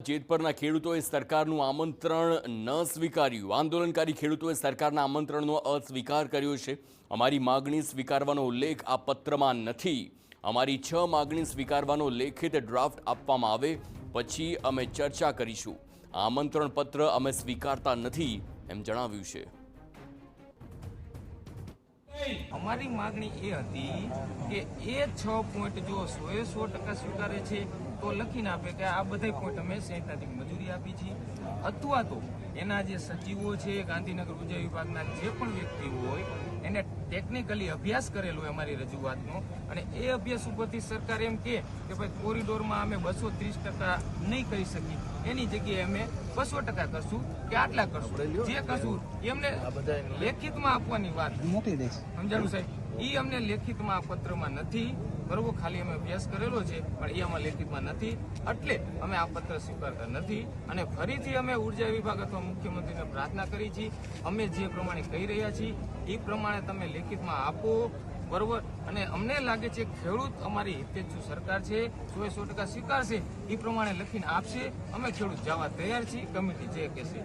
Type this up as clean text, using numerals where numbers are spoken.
જેતપરના ખેડૂતોએ સરકારનું આમંત્રણ ન સ્વીકાર્યું। આંદોલનકારી ખેડૂતોએ સરકારના આમંત્રણનો અસ્વીકાર કર્યો છે। અમારી માગણી સ્વીકારવાનો ઉલ્લેખ આ પત્રમાં નથી। અમારી 6 માગણી સ્વીકારવાનો લેખિત ડ્રાફ્ટ આપવામાં આવે પછી અમે ચર્ચા કરીશું। આ આમંત્રણ પત્ર અમે સ્વીકારતા નથી એમ જણાવ્યું છે। અમારી માગણી એ હતી કે એ 6 પોઈન્ટ જો 100% સ્વીકારે છે તો લખીને આપે કે આ બધા પોઈન્ટ અમે સૈદ્ધાંતિક મજૂરી આપી છે, અથવા તો એના જે સચિવો છે, ગાંધીનગર ઉર્જા વિભાગના જે પણ વ્યક્તિઓ હોય એને ટેકનિકલી અભ્યાસ કરેલો હોય અમારી રજૂઆતનો, અને એ અભ્યાસ ઉપરથી સરકાર એમ કે ભાઈ કોરિડોરમાં અમે 230% નહીં કરી શકીએ, એની જગ્યાએ અમે 200% કરશું કે આટલા કરશું, જે કરશું એમને લેખિતમાં આપવાની વાત સમજાણું સાહેબ। એ અમને લેખિતમાં આ પત્રમાં નથી, બરોબર, ખાલી અમે અભ્યાસ કરેલો છે પણ એ આમાં લેખિતમાં નથી, એટલે અમે આ પત્ર સ્વીકારતા નથી। અને ફરીથી અમે ઉર્જા વિભાગ અથવા મુખ્યમંત્રીને પ્રાર્થના કરી છે, અમે જે પ્રમાણે કહી રહ્યા છીએ એ પ્રમાણે તમે લેખિતમાં આપો, બરોબર। અને અમને લાગે છે ખેડૂત અમારી હિતેચ્છુ સરકાર છે, 100% સ્વીકારશે, એ પ્રમાણે લખીને આપશે, અમે ખેડૂત જવા તૈયાર છીએ, કમિટી જે કહેશે।